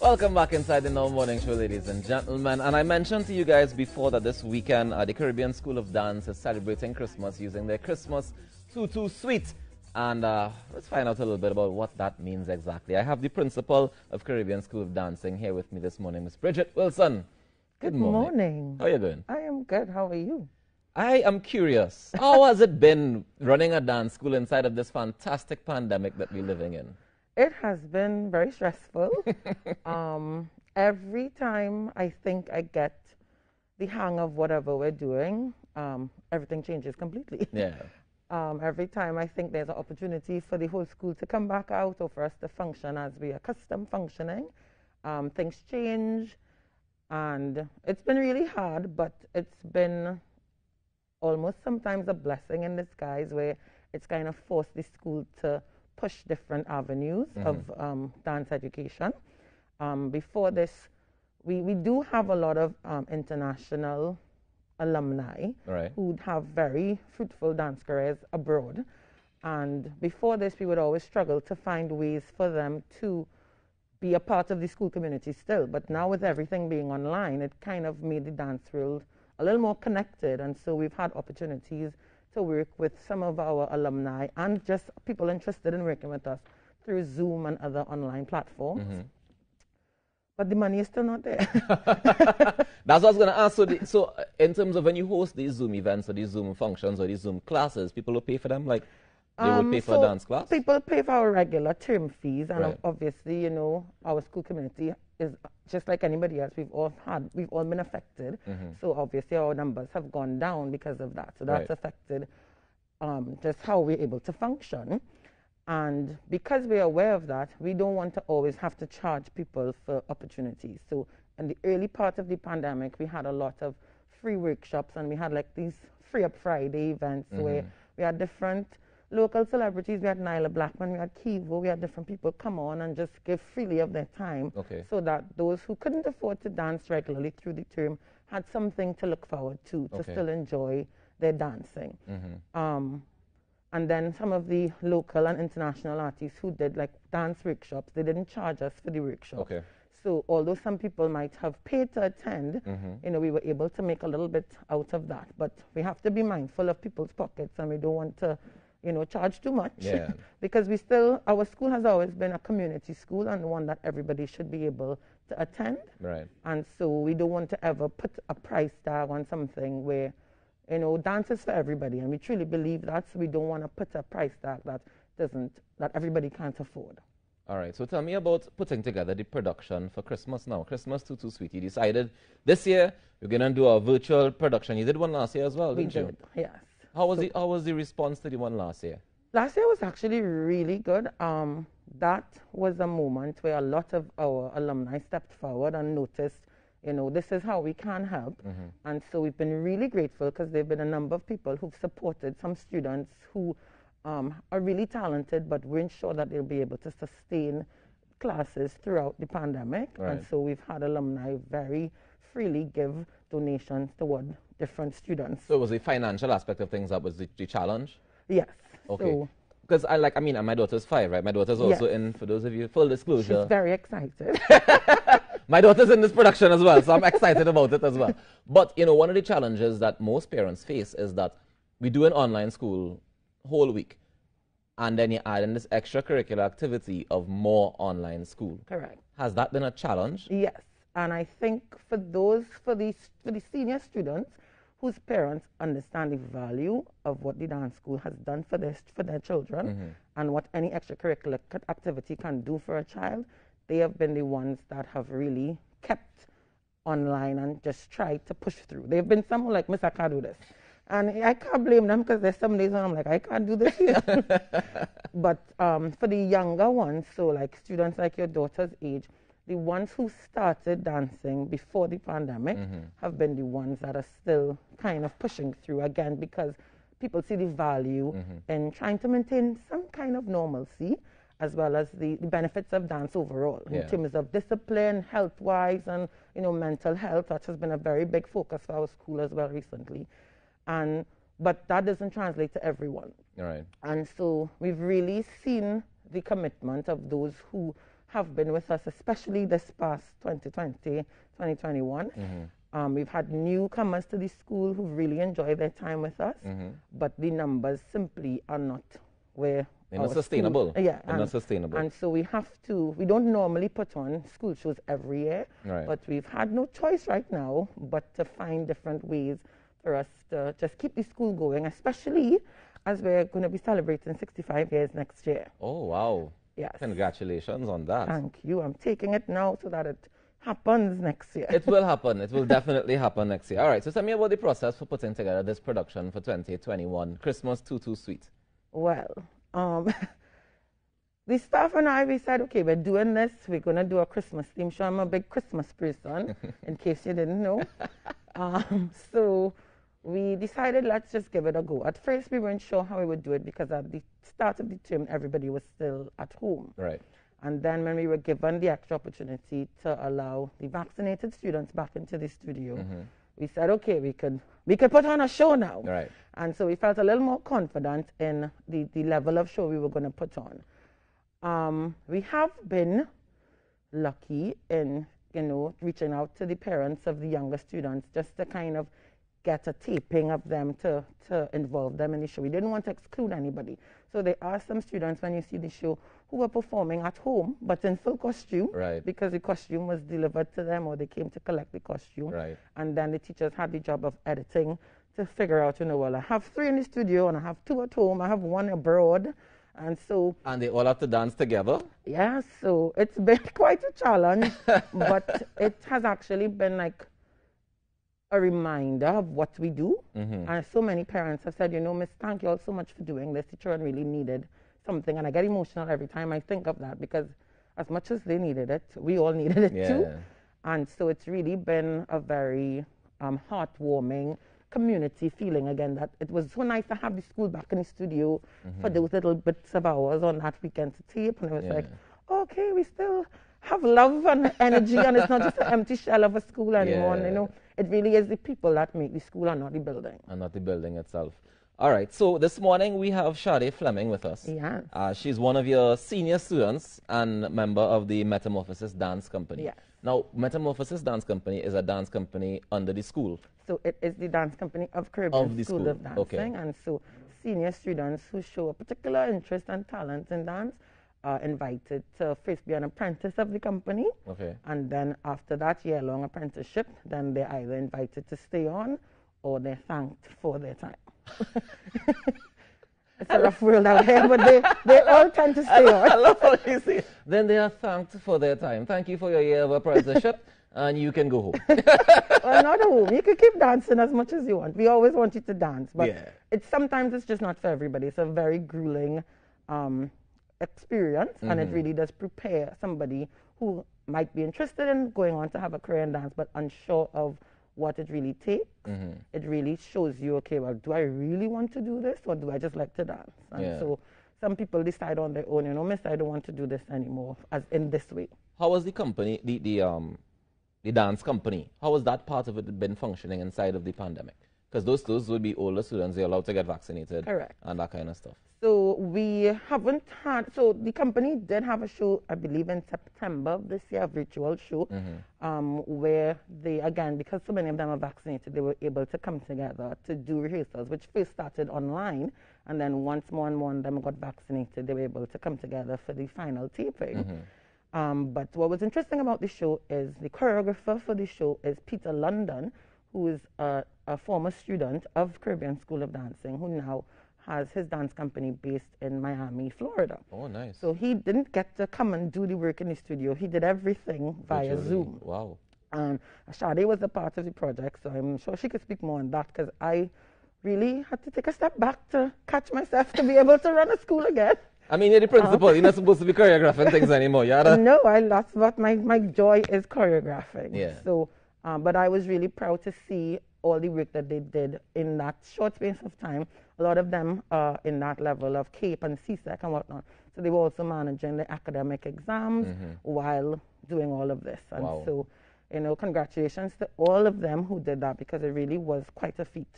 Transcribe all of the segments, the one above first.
Welcome back inside the Now Morning Show, ladies and gentlemen. And I mentioned to you guys before that this weekend, the Caribbean School of Dance is celebrating Christmas using their Christmas Tutu Suite. And let's find out a little bit about what that means exactly. I have the principal of Caribbean School of Dancing here with me this morning, Miss Bridget Wilson. Good morning. How are you doing? I am good. How are you? I am curious. How has it been running a dance school inside of this fantastic pandemic that we're living in? It has been very stressful. Every time I think I get the hang of whatever we're doing, everything changes completely. Yeah. Every time I think there's an opportunity for the whole school to come back out or for us to function as we are accustomed functioning, things change. And it's been really hard, but it's been almost sometimes a blessing in disguise where it's kind of forced the school to push different avenues of dance education. Before this, we do have a lot of international alumni who have very fruitful dance careers abroad. And before this, we would always struggle to find ways for them to be a part of the school community still. But now with everything being online, it kind of made the dance world a little more connected. And so we've had opportunities to work with some of our alumni and just people interested in working with us through Zoom and other online platforms. But the money is still not there. That's what I was going to ask. So in terms of when you host these Zoom events or these Zoom functions or these Zoom classes, people will pay for them like they would pay for a dance class? People pay for our regular term fees. And obviously, you know, our school community is just like anybody else. We've all been affected. So obviously our numbers have gone down because of that. So that's affected just how we're able to function. And because we're aware of that, we don't want to always have to charge people for opportunities. So in the early part of the pandemic, we had a lot of free workshops and we had like these Free Up Friday events where we had different local celebrities. We had Nyla Blackman, we had Kivo, we had different people come on and just give freely of their time so that those who couldn't afford to dance regularly through the term had something to look forward to still enjoy their dancing. And then some of the local and international artists who did like dance workshops, they didn't charge us for the workshop. So although some people might have paid to attend, you know, we were able to make a little bit out of that. But we have to be mindful of people's pockets and we don't want to, you know, charge too much. Because our school has always been a community school and one that everybody should be able to attend. And so we don't want to ever put a price tag on something where, you know, dance is for everybody, and we truly believe that, so we don't want to put a price tag that everybody can't afford. All right, so tell me about putting together the production for Christmas now. Christmas Tutu Suite. You decided this year you're going to do a virtual production. You did one last year as well, didn't you? We did, yes. How was the response to the one last year? Last year was actually really good. That was a moment where a lot of our alumni stepped forward and noticed, you know, this is how we can help. And so we've been really grateful because there have been a number of people who've supported some students who are really talented but weren't sure that they'll be able to sustain classes throughout the pandemic. And so we've had alumni very freely give donations toward different students. So it was the financial aspect of things that was the challenge? Yes. Okay. Because my daughter's 5, right? My daughter's also in, for those of you, full disclosure. She's very excited. My daughter's in this production as well, so I'm excited about it as well. But, you know, one of the challenges that most parents face is that we do an online school whole week, and then you add in this extracurricular activity of more online school. Correct. Has that been a challenge? Yes. And I think for the senior students whose parents understand the value of what the dance school has done for their children and what any extracurricular activity can do for a child, they have been the ones that have really kept online and just tried to push through. There have been some who like, Miss, I can't do this. And I can't blame them because there's some days when I'm like, I can't do this here. But for the younger ones, so like students like your daughter's age, the ones who started dancing before the pandemic have been the ones that are still kind of pushing through again because people see the value in trying to maintain some kind of normalcy as well as the benefits of dance overall in terms of discipline, health-wise, and, you know, mental health. That has been a very big focus for our school as well recently. But that doesn't translate to everyone. Right. And so we've really seen the commitment of those who have been with us, especially this past 2020, 2021. We've had newcomers to the school who really enjoy their time with us, but the numbers simply are not where they're not sustainable. Yeah, they're not sustainable. And so we don't normally put on school shows every year, but we've had no choice right now but to find different ways for us to just keep the school going, especially as we're going to be celebrating 65 years next year. Oh, wow. Yes. Congratulations on that. Thank you. I'm taking it now so that it happens next year. It will happen. It will definitely happen next year. All right, so tell me about the process for putting together this production for 2021, Christmas Tutu Suite. Well, the staff and I, we said, okay, we're doing this. We're going to do a Christmas theme show. I'm a big Christmas person, in case you didn't know. So we decided, let's just give it a go. At first, we weren't sure how we would do it because at the start of the term, everybody was still at home. Right. And then when we were given the extra opportunity to allow the vaccinated students back into the studio, we said, okay, we could put on a show now. Right. And so we felt a little more confident in the level of show we were going to put on. We have been lucky in, reaching out to the parents of the younger students just to kind of get a taping of them to involve them in the show. We didn't want to exclude anybody. So there are some students, when you see the show, who are performing at home, but in full costume, because the costume was delivered to them or they came to collect the costume. Right. And then the teachers had the job of editing to figure out, well, I have 3 in the studio and I have 2 at home, I have 1 abroad. And so... And they all have to dance together? Yeah, so it's been quite a challenge, but it has actually been like a reminder of what we do. And so many parents have said, Miss, thank you all so much for doing this. The children really needed something. And I get emotional every time I think of that because as much as they needed it, we all needed it too. And so it's really been a very heartwarming community feeling again, that it was so nice to have the school back in the studio for those little bits of hours on that weekend to tape. And it was like, okay, we still have love and energy and it's not just an empty shell of a school anymore. And, it really is the people that make the school and not the building. And not the building itself. All right, so this morning we have Sade Fleming with us. Yes. She's one of your senior students and member of the Metamorphosis Dance Company. Yes. Now, Metamorphosis Dance Company is a dance company under the school. So it is the dance company of Caribbean School of Dancing. Okay. And so senior students who show a particular interest and talent in dance are invited to first be an apprentice of the company. Okay. And then after that year-long apprenticeship, then they're either invited to stay on or they're thanked for their time. It's a rough world out here, but they all tend to stay on. I love how you say. Then they are thanked for their time. Thank you for your year of apprenticeship, and you can go home. Well, not at home. You can keep dancing as much as you want. We always want you to dance, but sometimes it's just not for everybody. It's a very grueling experience, and it really does prepare somebody who might be interested in going on to have a career in dance, but unsure of what it really takes. It really shows you, okay, well, do I really want to do this or do I just like to dance? And so some people decide on their own, miss, I don't want to do this anymore, as in this way. How was the company, the dance company, how was that part of it been functioning inside of the pandemic? Because those would be older students, they're allowed to get vaccinated. Correct. And that kind of stuff. So we haven't had, so the company did have a show, I believe in September of this year, a virtual show, where they, again, because so many of them are vaccinated, they were able to come together to do rehearsals, which first started online, and then once more and more of them got vaccinated, they were able to come together for the final taping. But what was interesting about the show is the choreographer for the show is Peter London, who is a former student of Caribbean School of Dancing, who now has his dance company based in Miami, Florida. Oh, nice. So he didn't get to come and do the work in the studio. He did everything via Zoom. Wow. And Sade was a part of the project, so I'm sure she could speak more on that, because I really had to take a step back to catch myself to be able to run a school again. I mean, you're the principal. You're not supposed to be choreographing things anymore. No, that's what my joy is, choreographing. Yeah. So, but I was really proud to see all the work that they did in that short space of time. A lot of them are in that level of CAPE and CSEC and whatnot. So they were also managing the academic exams while doing all of this. And so, congratulations to all of them who did that, because it really was quite a feat.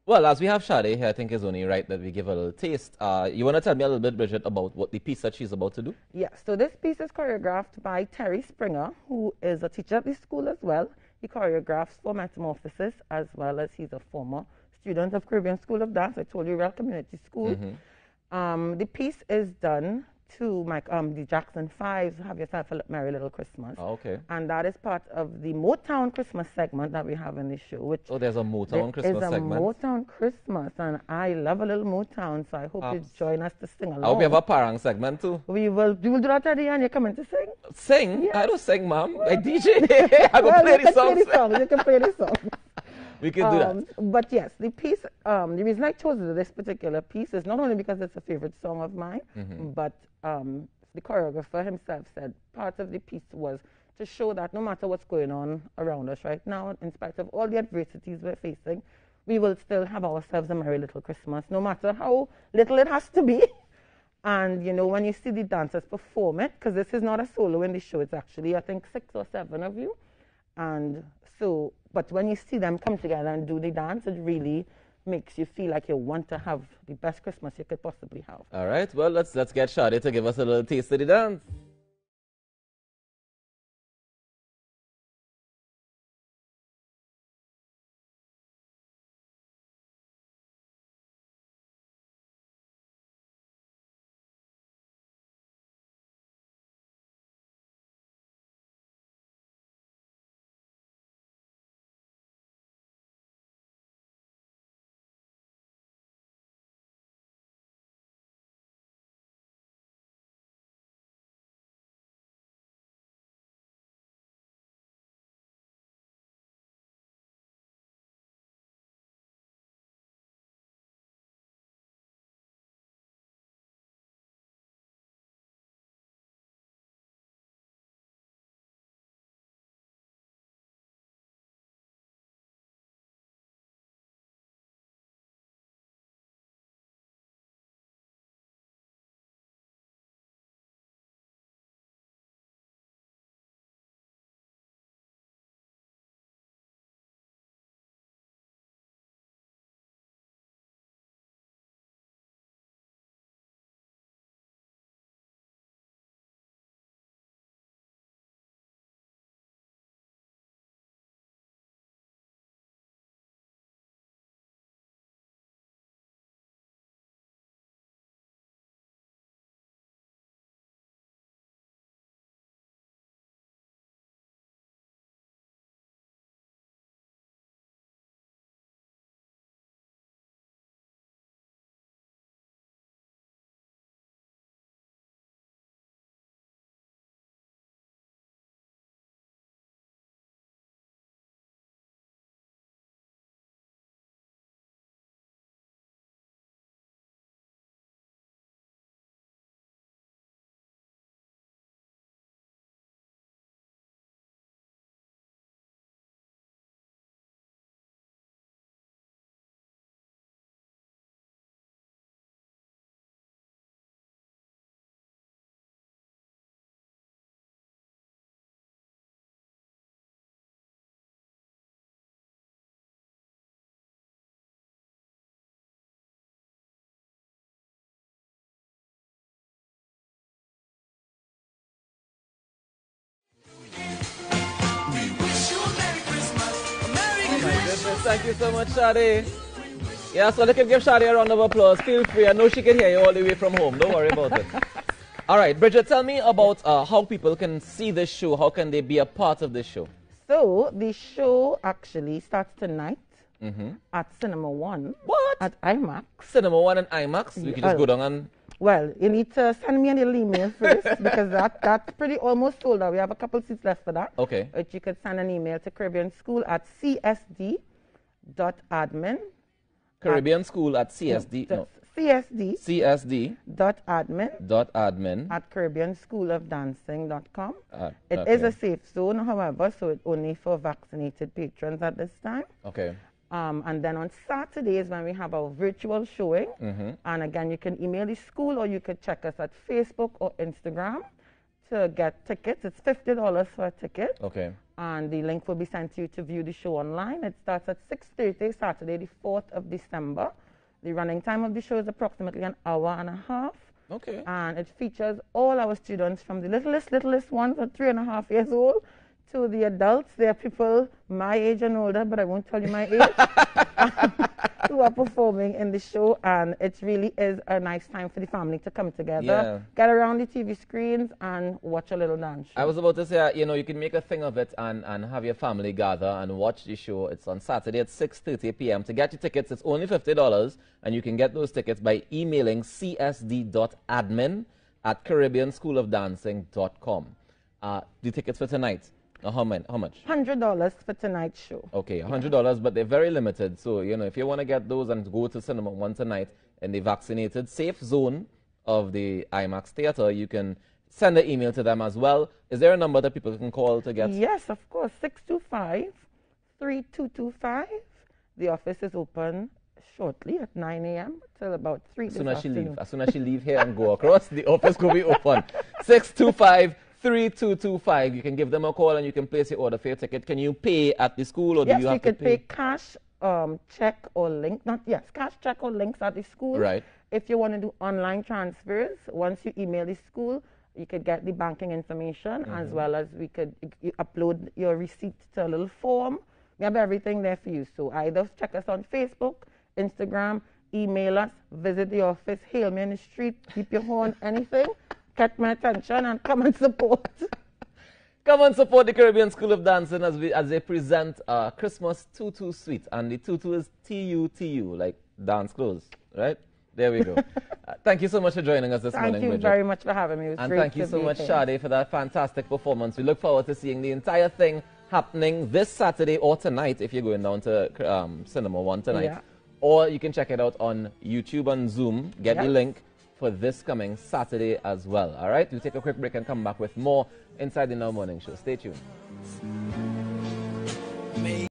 Well, as we have Sade here, I think it's only right that we give a little taste. You want to tell me a little bit, Bridget, about what the piece that she's about to do? Yes, so this piece is choreographed by Terry Springer, who is a teacher at the school as well. He choreographs for Metamorphosis, as well as he's a former student of Caribbean School of Dance. I told you, Real Community School. The piece is done to the Jackson Fives, Have Yourself a Merry Little Christmas. Oh, okay. And that is part of the Motown Christmas segment that we have in the show. Which there's a Motown Christmas segment. There is a Motown Christmas, and I love a little Motown, so I hope you join us to sing along. I hope we have a Parang segment too. We will do that at the end. You're coming to sing? Sing? Yes. I don't sing, ma'am. I DJ. I will play the songs. You can play the songs. We can do that. But yes, the piece, the reason I chose this particular piece is not only because it's a favorite song of mine, but the choreographer himself said part of the piece was to show that no matter what's going on around us right now, in spite of all the adversities we're facing, we will still have ourselves a merry little Christmas, no matter how little it has to be. And, you know, when you see the dancers perform it, because this is not a solo in the show, it's actually, I think, 6 or 7 of you. And so, but when you see them come together and do the dance, it really makes you feel like you want to have the best Christmas you could possibly have. All right, well, let's get Sade to give us a little taste of the dance. Thank you so much, Sade. Yeah, so they can give Sade a round of applause. Feel free. I know she can hear you all the way from home. Don't worry about it. All right, Bridget, tell me about how people can see this show. How can they be a part of this show? So the show actually starts tonight at Cinema One. What? At IMAX. Cinema One and IMAX? You can just go down and... Well, you need to send me a little email first because that's pretty almost sold out. We have a couple seats left for that. Okay. But you could send an email to Caribbean School at csd.admin. Caribbean School at CSD. No. CSD. CSD.admin. At CaribbeanSchoolOfDancing.com. It is a safe zone, however, so it's only for vaccinated patrons at this time. Okay. And then on Saturdays when we have our virtual showing, and again, you can email the school or you could check us at Facebook or Instagram to get tickets. It's $50 for a ticket. Okay. And the link will be sent to you to view the show online. It starts at 6:30 Saturday, the 4th of December. The running time of the show is approximately an hour and a half. Okay. And it features all our students from the littlest ones at 3.5 years old to the adults. There are people my age and older, but I won't tell you my age, who are performing in the show. And it really is a nice time for the family to come together, get around the TV screens and watch a little dance show. I was about to say, you know, you can make a thing of it and have your family gather and watch the show. It's on Saturday at 6:30 p.m. To get your tickets, it's only $50, and you can get those tickets by emailing csd.admin@caribbeanschoolofdancing.com. The tickets for tonight, how much? $100 for tonight's show. Okay, $100, but they're very limited. So, you know, if you want to get those and go to Cinema One tonight in the vaccinated safe zone of the IMAX Theatre, you can send an email to them as well. Is there a number that people can call to get? Yes, of course, 625-3225. The office is open shortly at 9 a.m. till about 3 as soon as she leave. As soon as she leave here and go across, the office will be open. 625-3225. You can give them a call and you can place your order for your ticket. Can you pay at the school, or do you have to pay? Yes, you could pay cash, check or link. Cash, check or links at the school. Right. If you want to do online transfers, once you email the school, you could get the banking information, as well as you upload your receipt to a little form. We have everything there for you. So either check us on Facebook, Instagram, email us, visit the office, hail me in the street, keep your horn, anything. Catch my attention and come and support. Come and support the Caribbean School of Dancing as they present Christmas Tutu Suite. And the tutu is T-U-T-U, like dance clothes, right? There we go. Thank you so much for joining us this morning, Thank you Bridget. very much for having me. It was and great thank you to so be much, here. Sade, for that fantastic performance. We look forward to seeing the entire thing happening this Saturday or tonight if you're going down to Cinema One tonight. Yeah. Or you can check it out on YouTube and Zoom. Get the link for this coming Saturday as well. All right? We'll take a quick break and come back with more Inside the Now Morning Show. Stay tuned.